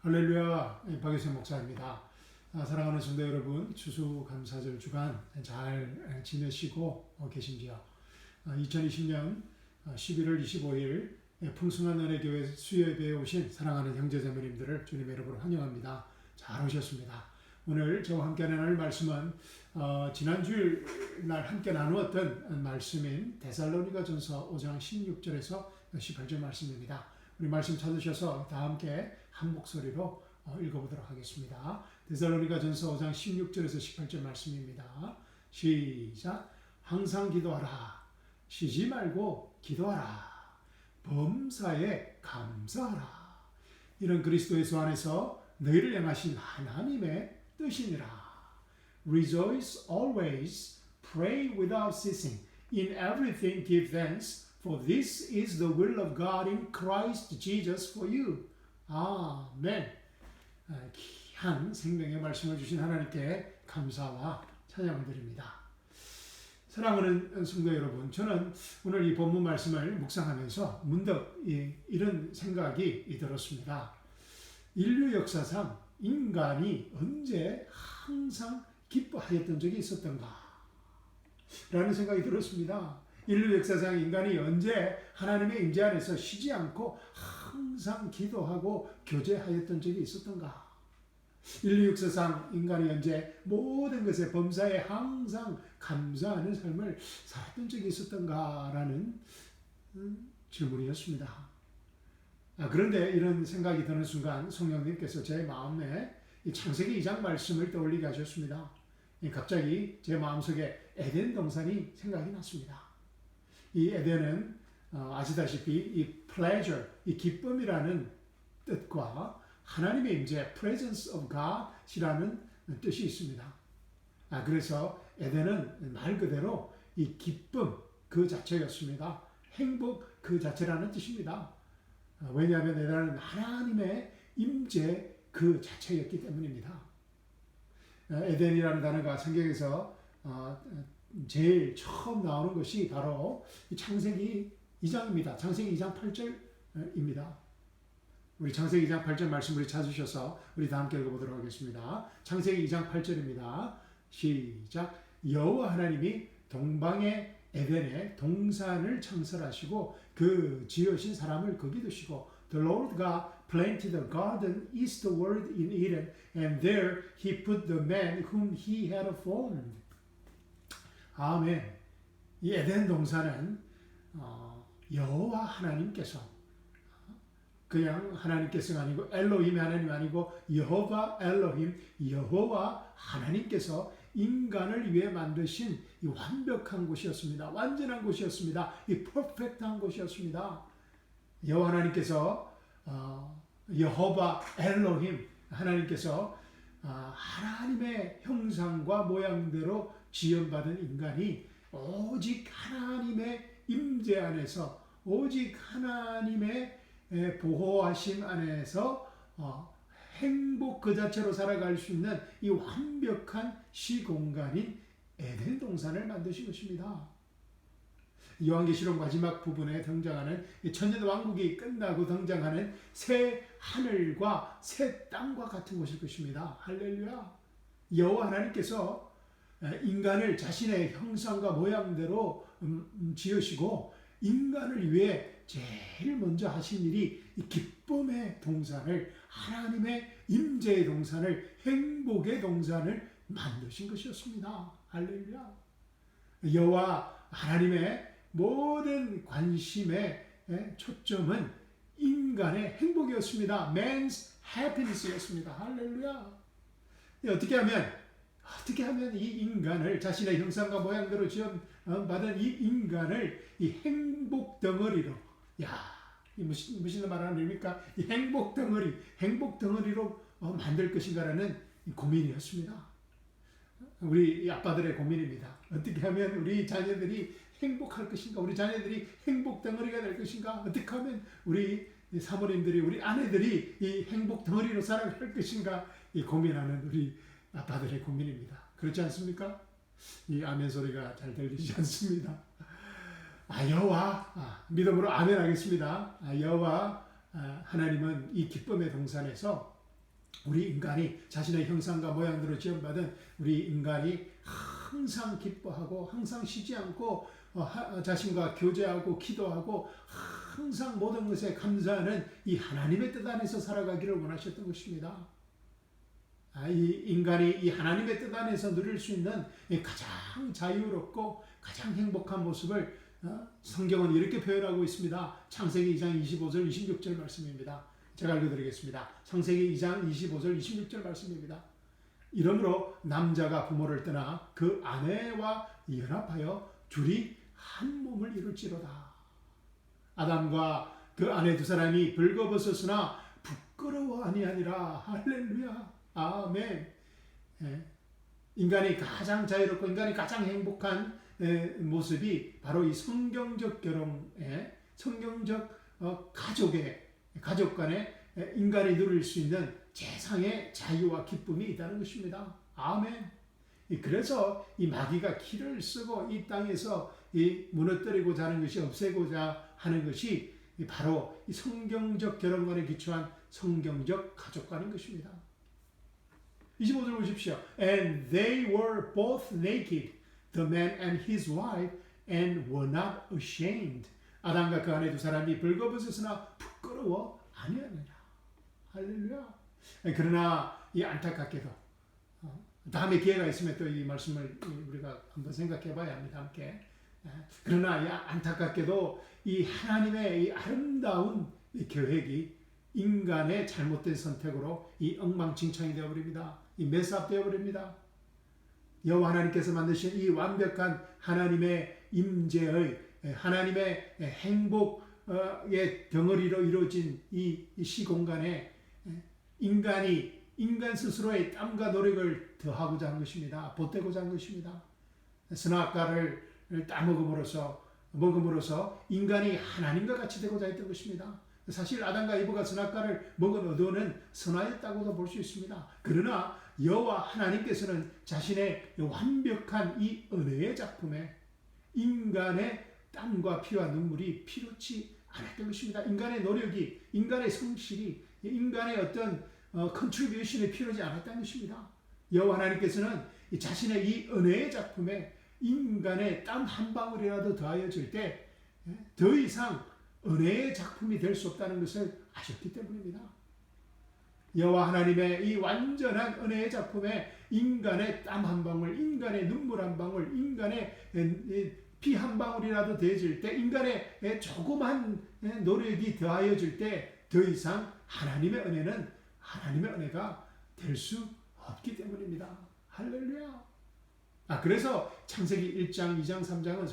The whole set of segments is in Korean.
할렐루야, 박유선 목사입니다. 사랑하는 성도 여러분, 추수감사절 주간 잘 지내시고 계신지요? 2020년 11월 25일 풍성한 은혜교회 수요예배에 오신 사랑하는 형제자매님들을 주님의 이름으로 환영합니다. 잘 오셨습니다. 오늘 저와 함께 나눌 말씀은 지난주일 날 함께 나누었던 말씀인 데살로니가전서 5장 16절에서 18절 말씀입니다. 우리 말씀 찾으셔서 다 함께 한 목소리로 읽어보도록 하겠습니다. 데살로니가전서 5장 16절에서 18절 말씀입니다. 시작. 항상 기도하라. 쉬지 말고 기도하라. 범사에 감사하라. 이는 그리스도 예수 안에서 너희를 향하신 하나님의 뜻이니라. Rejoice always, pray without ceasing, in everything give thanks, for this is the will of God in Christ Jesus for you. 아멘. 귀한 생명의 말씀을 주신 하나님께 감사와 찬양을 드립니다. 사랑하는 성도 여러분, 저는 오늘 이 본문 말씀을 묵상하면서 문득 이런 생각이 들었습니다. 인류 역사상 인간이 언제 항상 기뻐하였던 적이 있었던가? 라는 생각이 들었습니다. 인류 역사상 인간이 언제 하나님의 임재 안에서 쉬지 않고 항상 기도하고 교제하였던 적이 있었던가? 인류 역사상 인간이 언제 모든 것에 범사에 항상 감사하는 삶을 살았던 적이 있었던가라는 질문이었습니다. 그런데 이런 생각이 드는 순간 성령님께서 제 마음에 이 창세기 2장 말씀을 떠올리게 하셨습니다. 갑자기 제 마음속에 에덴 동산이 생각이 났습니다. 이 에덴은 아시다시피 이 pleasure, 이 기쁨이라는 뜻과 하나님의 임재, presence of God이라는 뜻이 있습니다. 그래서 에덴은 말 그대로 이 기쁨 그 자체였습니다. 행복 그 자체라는 뜻입니다. 왜냐하면 에덴은 하나님의 임재 그 자체였기 때문입니다. 에덴이라는 단어가 성경에서 제일 처음 나오는 것이 바로 창세기 2장입니다. 창세기 2장 8절입니다. 우리 창세기 2장 8절 말씀 우리 찾으셔서 우리 다 함께 읽어보도록 하겠습니다. 창세기 2장 8절입니다. 시작. 여호와 하나님이 동방의 에덴에 동산을 창설하시고 그 지으신 사람을 거기 두시고 The Lord God planted a garden eastward in Eden, and there he put the man whom he had formed. 아멘. 이 에덴 동산은 여호와 하나님께서 그냥 하나님께서가 아니고 엘로힘이 하나님 아니고 여호와 엘로힘 여호와 하나님께서 인간을 위해 만드신 이 완벽한 곳이었습니다. 완전한 곳이었습니다. 이 퍼펙트한 곳이었습니다. 여호와 하나님께서 여호와 엘로힘 하나님께서 하나님의 형상과 모양대로 지음받은 인간이 오직 하나님의 임재 안에서 오직 하나님의 보호하심 안에서 행복 그 자체로 살아갈 수 있는 이 완벽한 시공간인 에덴 동산을 만드신 것입니다. 요한계시록 마지막 부분에 등장하는 천년 왕국이 끝나고 등장하는 새 하늘과 새 땅과 같은 곳일 것입니다. 할렐루야. 여호와 하나님께서 인간을 자신의 형상과 모양대로 지으시고 인간을 위해 제일 먼저 하신 일이 이 기쁨의 동산을 하나님의 임재의 동산을 행복의 동산을 만드신 것이었습니다. 할렐루야. 여호와 하나님의 모든 관심의 초점은 인간의 행복이었습니다. Man's happiness였습니다. 할렐루야. 어떻게 하면 이 인간을 자신의 형상과 모양대로 지음받은 이 인간을 이 행복 덩어리로 이 무슨 말하는 의미입니까? 이 행복 덩어리로 만들 것인가라는 고민이었습니다. 우리 아빠들의 고민입니다. 어떻게 하면 우리 자녀들이 행복할 것인가? 우리 자녀들이 행복 덩어리가 될 것인가? 어떻게 하면 우리 사모님들이 우리 아내들이 이 행복 덩어리로 살아갈 것인가? 이 고민하는 우리 아빠들의 고민입니다. 그렇지 않습니까? 이 아멘 소리가 잘 들리지 않습니다. 여호와 믿음으로 아멘 하겠습니다. 여호와 하나님은 이 기쁨의 동산에서 우리 인간이 자신의 형상과 모양대로 지음받은 우리 인간이 항상 기뻐하고 항상 쉬지 않고 자신과 교제하고 기도하고 항상 모든 것에 감사하는 이 하나님의 뜻 안에서 살아가기를 원하셨던 것입니다. 이 인간이 이 하나님의 뜻 안에서 누릴 수 있는 가장 자유롭고 가장 행복한 모습을 성경은 이렇게 표현하고 있습니다. 창세기 2장 25절 26절 말씀입니다. 제가 읽어드리겠습니다. 창세기 2장 25절 26절 말씀입니다. 이러므로 남자가 부모를 떠나 그 아내와 연합하여 둘이 한 몸을 이룰지로다. 아담과 그 아내 두 사람이 벌거벗었으나 부끄러워 아니하니라. 할렐루야. 아멘. 인간이 가장 자유롭고 인간이 가장 행복한 모습이 바로 이 성경적 결혼의 성경적 가족 간에 인간이 누릴 수 있는 세상의 자유와 기쁨이 있다는 것입니다. 아멘. 그래서 이 마귀가 키를 쓰고 이 땅에서 이 무너뜨리고자 하는 것이 없애고자 하는 것이 바로 이 성경적 결혼관에 기초한 성경적 가족관인 것입니다. 25절 보십시오. And they were both naked, the man and his wife, and were not ashamed. 아담과 그 아내 두 사람이 벌거벗었으나 부끄러워 아니하느냐. 할렐루야. 그러나 이 안타깝게도 다음에 기회가 있으면 또 이 말씀을 우리가 한번 생각해 봐야 합니다. 함께. 그러나 이 안타깝게도 이 하나님의 이 아름다운 이 계획이 인간의 잘못된 선택으로 이 엉망진창이 되어버립니다. 이 메스업되어버립니다. 여호와 하나님께서 만드신 이 완벽한 하나님의 임재의 하나님의 행복의 덩어리로 이루어진 이 시공간에 인간 스스로의 땀과 노력을 더하고자 한 것입니다. 보태고자 한 것입니다. 선악과를 먹음으로써 인간이 하나님과 같이 되고자 했던 것입니다. 사실 아담과 이브가 선악과를 먹은 의도는 선하였다고도 볼 수 있습니다. 그러나 여호와 하나님께서는 자신의 완벽한 이 은혜의 작품에 인간의 땀과 피와 눈물이 필요치 않았던 것입니다. 인간의 노력이, 인간의 성실이, 인간의 어떤 컨트리뷰션이 필요하지 않았다는 것입니다. 여호와 하나님께서는 자신의 이 은혜의 작품에 인간의 땀 한 방울이라도 더하여질 때 더 이상 은혜의 작품이 될 수 없다는 것을 아셨기 때문입니다. 여호와 하나님의 이 완전한 은혜의 작품에 인간의 땀 한 방울, 인간의 눈물 한 방울, 인간의 피 한 방울이라도 더해질 때, 인간의 조그만 노력이 더하여질 때 더 이상 하나님의 은혜는 하나님의 은혜가 될 수 없기 때문입니다. 할렐루야. 그래서 창세기 1장, 2장, 3장은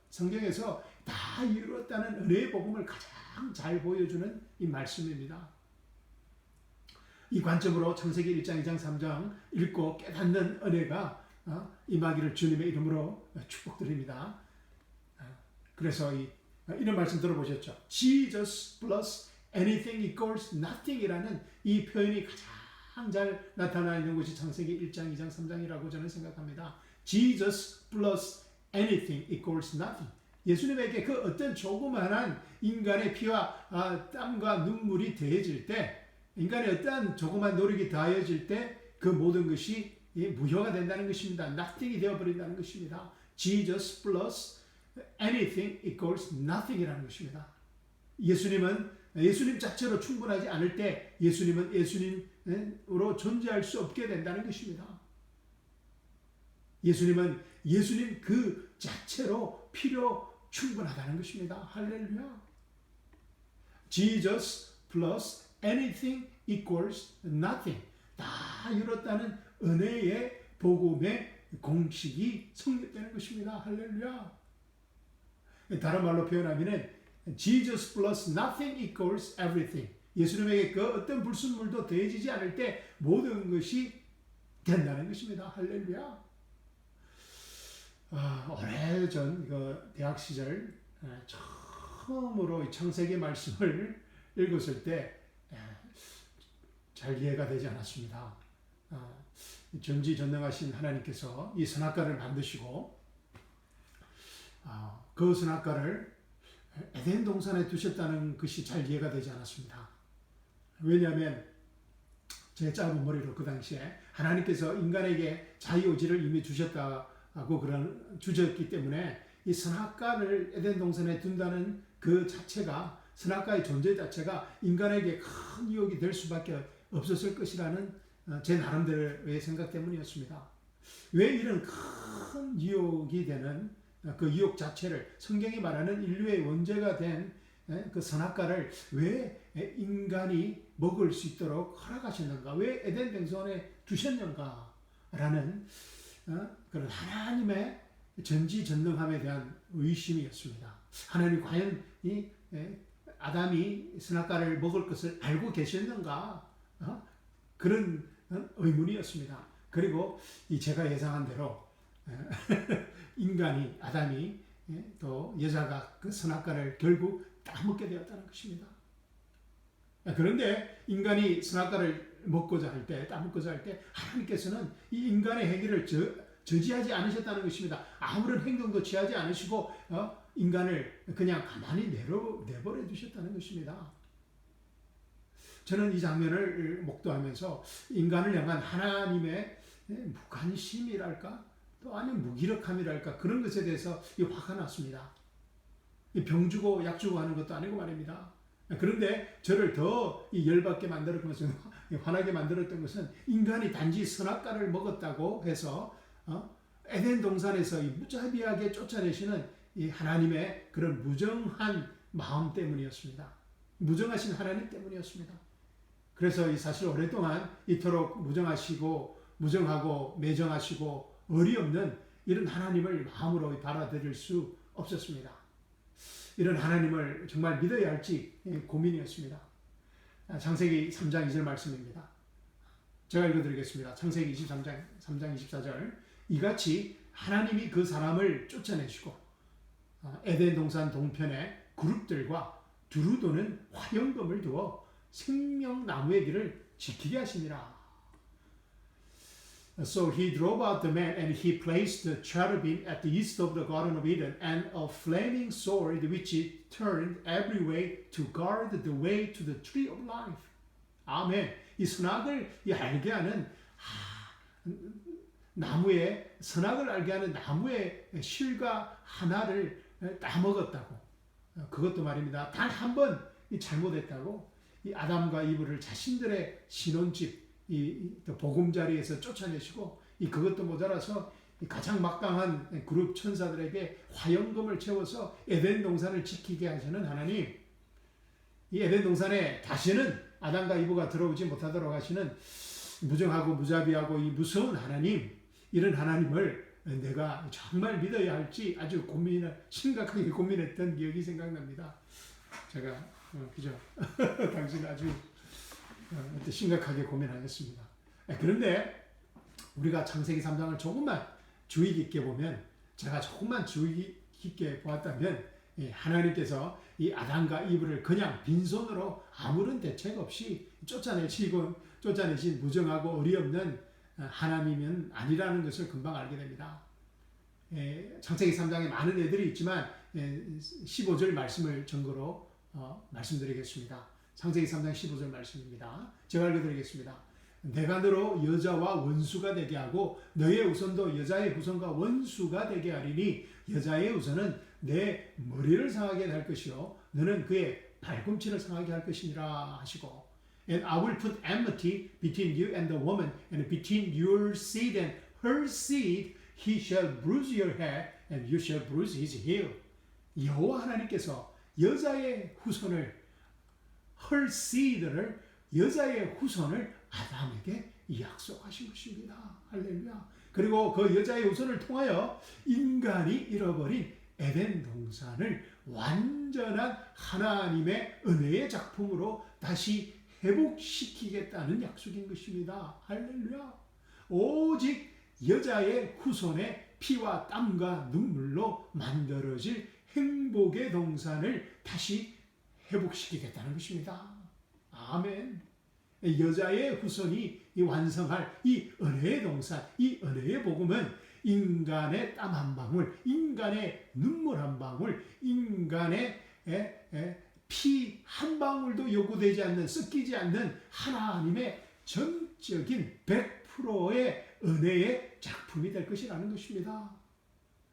성경에서 다 이루었다는 은혜의 복음을 가장 잘 보여주는 이 말씀입니다. 이 관점으로 창세기 1장, 2장, 3장 읽고 깨닫는 은혜가 임하기를 주님의 이름으로 축복드립니다. 그래서 이런 말씀 들어보셨죠? Jesus plus anything equals nothing 이라는 이 표현이 가장 잘 나타나 있는 것이 창세기 1장, 2장, 3장이라고 저는 생각합니다. Jesus plus anything equals nothing. 예수님에게 그 어떤 조그만한 인간의 피와 땀과 눈물이 더해질 때, 인간의 어떤 조그만 노력이 더해질 때 그 모든 것이 무효가 된다는 것입니다. nothing이 되어버린다는 것입니다. Jesus plus anything equals nothing이라는 것입니다. 예수님 자체로 충분하지 않을 때 예수님은 예수님으로 존재할 수 없게 된다는 것입니다. 예수님은 예수님 그 자체로 필요 충분하다는 것입니다. 할렐루야. Jesus plus anything equals nothing. 다 이뤘다는 은혜의 복음의 공식이 성립되는 것입니다. 할렐루야. 다른 말로 표현하면 Jesus plus nothing equals everything. 예수님에게 그 어떤 불순물도 더해지지 않을 때 모든 것이 된다는 것입니다. 할렐루야. 오래전 대학 시절 처음으로 창세기 말씀을 읽었을 때 잘 이해가 되지 않았습니다. 전지전능하신 하나님께서 이 선악과를 만드시고 그 선악과를 에덴 동산에 두셨다는 것이 잘 이해가 되지 않았습니다. 왜냐하면 제 짧은 머리로 그 당시에 하나님께서 인간에게 자유의지를 이미 주셨다고 주셨기 때문에 이 선악과를 에덴 동산에 둔다는 그 자체가, 선악과의 존재 자체가 인간에게 큰 유혹이 될 수밖에 없었을 것이라는 제 나름대로의 생각 때문이었습니다. 왜 이런 큰 유혹이 되는 그 유혹 자체를, 성경이 말하는 인류의 원죄가 된 그 선악과를 왜 인간이 먹을 수 있도록 허락하셨는가? 왜 에덴 동산에 두셨는가? 라는 그런 하나님의 전지전능함에 대한 의심이었습니다. 하나님 과연 이 아담이 선악과를 먹을 것을 알고 계셨는가? 그런 의문이었습니다. 그리고 제가 예상한 대로 인간이, 아담이 또 여자가 그 선악과를 결국 따먹게 되었다는 것입니다. 그런데 인간이 선악과를 먹고자 할 때, 따먹고자 할 때 하나님께서는 이 인간의 행위를 저지하지 않으셨다는 것입니다. 아무런 행동도 취하지 않으시고 인간을 그냥 가만히 내버려 두셨다는 것입니다. 저는 이 장면을 목도하면서 인간을 향한 하나님의 무관심이랄까, 또 아니면 무기력함이랄까, 그런 것에 대해서 화가 났습니다. 병 주고 약 주고 하는 것도 아니고 말입니다. 그런데 저를 더 열받게 만들었던 것은, 화나게 만들었던 것은, 인간이 단지 선악과를 먹었다고 해서 에덴 동산에서 무자비하게 쫓아내시는 이 하나님의 그런 무정한 마음 때문이었습니다. 무정하신 하나님 때문이었습니다. 그래서 사실 오랫동안 이토록 무정하고 매정하시고 어리 없는 이런 하나님을 마음으로 받아들일 수 없었습니다. 이런 하나님을 정말 믿어야 할지 고민이었습니다. 창세기 3장 2절 말씀입니다. 제가 읽어드리겠습니다. 창세기 23장 3장 24절. 이같이 하나님이 그 사람을 쫓아내시고 에덴 동산 동편에 그룹들과 두루 도는 화영금을 두어 생명나무의 길을 지키게 하시니라. So he drove out the man, and he placed the cherubim at the east of the Garden of Eden, and a flaming sword which it turned every way to guard the way to the tree of life. 아멘. 이 선악을 알게 하는 선악을 알게 하는 나무의 실과 하나를 따먹었다고. 그것도 말입니다. 단 한 번 잘못했다고 이 아담과 이브를 자신들의 신혼집, 보금자리에서 쫓아내시고, 그것도 모자라서 가장 막강한 그룹 천사들에게 화영금을 채워서 에덴 동산을 지키게 하시는 하나님, 이 에덴 동산에 다시는 아담과 이브가 들어오지 못하도록 하시는 무정하고 무자비하고 이 무서운 하나님, 이런 하나님을 내가 정말 믿어야 할지 아주 심각하게 고민했던 기억이 생각납니다. 제가 그죠? 당신 아주 심각하게 고민하였습니다. 그런데 우리가 창세기 3장을 조금만 주의 깊게 보면, 제가 조금만 주의 깊게 보았다면, 하나님께서 이 아담과 이브를 그냥 빈손으로 아무런 대책 없이 쫓아내신 무정하고 어리없는 하나님은 아니라는 것을 금방 알게 됩니다. 창세기 3장에 많은 애들이 있지만 15절 말씀을 증거로 말씀드리겠습니다. 창세기 3장 15절 말씀입니다. 제가 읽어드리겠습니다. 내가 너로 여자와 원수가 되게 하고 너의 후손도 여자의 후손과 원수가 되게 하리니 여자의 후손은 내 머리를 상하게 할 것이요 너는 그의 발꿈치를 상하게 할 것이니라 하시고, And I will put enmity between you and the woman, and between your seed and her seed he shall bruise your head, and you shall bruise his heel. 여호와 하나님께서 여자의 후손을, her seed를, 여자의 후손을 아담에게 약속하신 것입니다. 할렐루야. 그리고 그 여자의 후손을 통하여 인간이 잃어버린 에덴 동산을 완전한 하나님의 은혜의 작품으로 다시 회복시키겠다는 약속인 것입니다. 할렐루야. 오직 여자의 후손의 피와 땀과 눈물로 만들어질 행복의 동산을 다시 회복시키겠다는 것입니다. 아멘. 여자의 후손이 완성할 이 은혜의 동산, 이 은혜의 복음은 인간의 땀 한 방울, 인간의 눈물 한 방울, 인간의 피 한 방울도 요구되지 않는, 섞이지 않는 하나님의 전적인 100%의 은혜의 작품이 될 것이라는 것입니다.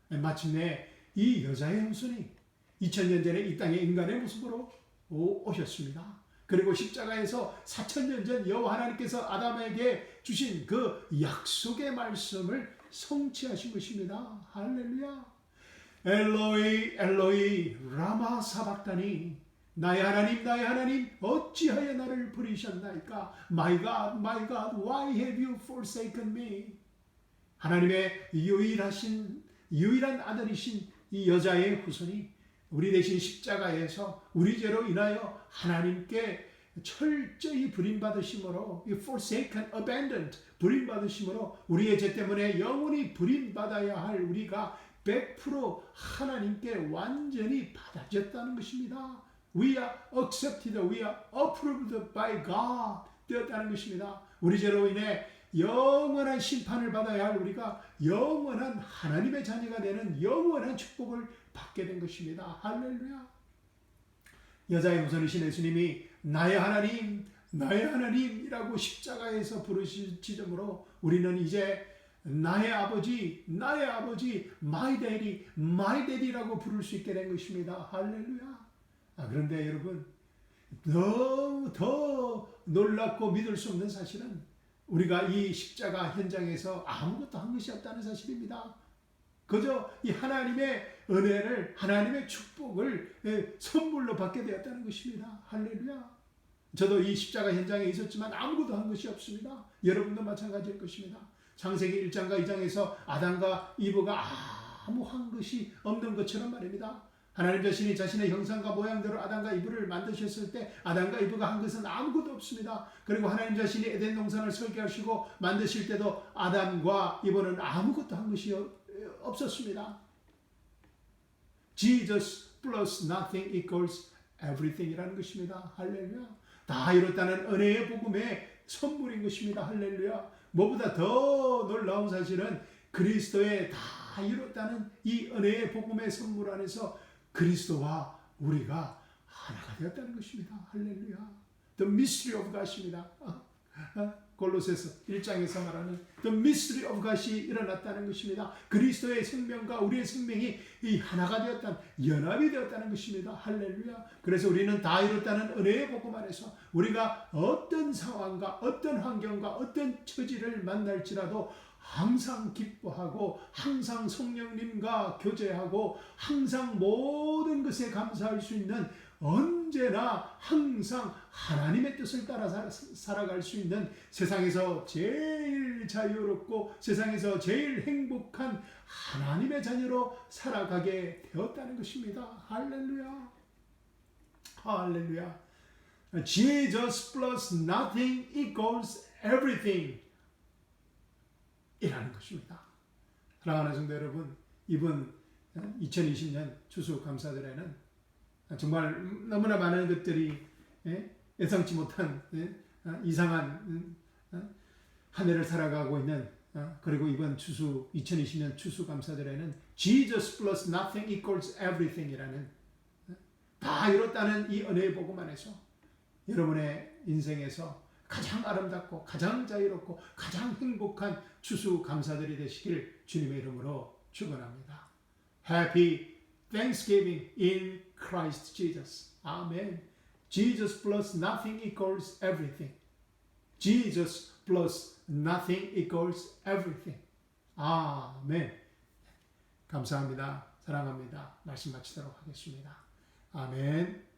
마침내 이 여자의 후손이 2000년 전에 이 땅에 인간의 모습으로 오셨습니다. 그리고 십자가에서 4000년 전 여호와 하나님께서 아담에게 주신 그 약속의 말씀을 성취하신 것입니다. 할렐루야. 엘로이 엘로이 라마 사박다니, 나의 하나님 어찌하여 나를 버리셨나이까? My God why have you forsaken me? 하나님의 유일한 아들이신 이 여자의 후손이 우리 대신 십자가에서 우리 죄로 인하여 하나님께 철저히 버림받으심으로, forsaken, abandoned, 버림받으심으로 우리의 죄 때문에 영원히 버림받아야 할 우리가 100% 하나님께 완전히 받아졌다는 것입니다. We are accepted, we are approved by God 되었다는 것입니다. 우리 죄로 인해 영원한 심판을 받아야 할 우리가 영원한 하나님의 자녀가 되는 영원한 축복을 받게 된 것입니다. 할렐루야. 여자의 후손이신 예수님이 나의 하나님이라고 십자가에서 부르실 지점으로 우리는 이제 나의 아버지, my daddy라고 부를 수 있게 된 것입니다. 할렐루야. 그런데 여러분, 더 놀랍고 믿을 수 없는 사실은 우리가 이 십자가 현장에서 아무것도 한 것이 없다는 사실입니다. 그저 이 하나님의 은혜를, 하나님의 축복을 선물로 받게 되었다는 것입니다. 할렐루야. 저도 이 십자가 현장에 있었지만 아무것도 한 것이 없습니다. 여러분도 마찬가지일 것입니다. 창세기 1장과 2장에서 아담과 이브가 아무 한 것이 없는 것처럼 말입니다. 하나님 자신이 자신의 형상과 모양대로 아담과 이브를 만드셨을 때 아담과 이브가 한 것은 아무것도 없습니다. 그리고 하나님 자신이 에덴 동산을 설계하시고 만드실 때도 아담과 이브는 아무것도 한 것이 없었습니다. Jesus plus nothing equals everything 이라는 것입니다. 할렐루야. 다 이뤘다는 은혜의 복음의 선물인 것입니다. 할렐루야. 무엇보다 더 놀라운 사실은 그리스도의 다 이뤘다는 이 은혜의 복음의 선물 안에서 그리스도와 우리가 하나가 되었다는 것입니다. 할렐루야. The mystery of God입니다. 골로새서 1장에서 말하는 The mystery of God이 일어났다는 것입니다. 그리스도의 생명과 우리의 생명이 이 하나가 되었다는, 연합이 되었다는 것입니다. 할렐루야. 그래서 우리는 다 이뤘다는 은혜의 복음 안에서 우리가 어떤 상황과 어떤 환경과 어떤 처지를 만날지라도 항상 기뻐하고 항상 성령님과 교제하고 항상 모든 것에 감사할 수 있는, 언제나 항상 하나님의 뜻을 따라 살아갈 수 있는 세상에서 제일 자유롭고 세상에서 제일 행복한 하나님의 자녀로 살아가게 되었다는 것입니다. 할렐루야. 할렐루야. Jesus plus nothing equals everything 이라는 것입니다. 사랑하는 성도 여러분, 이번 2020년 추수감사절에는 정말 너무나 많은 것들이 예상치 못한 이상한 한 해를 살아가고 있는, 그리고 이번 2020년 추수감사절에는 Jesus plus nothing equals everything 이라는, 다 이뤘다는 이 은혜의 복음 안에서 여러분의 인생에서 가장 아름답고 가장 자유롭고 가장 행복한 추수감사절이 되시길 주님의 이름으로 축원합니다. Happy Thanksgiving in Christ Jesus. Amen. Jesus plus nothing equals everything. Jesus plus nothing equals everything. 아멘. 감사합니다. 사랑합니다. 말씀 마치도록 하겠습니다. 아멘.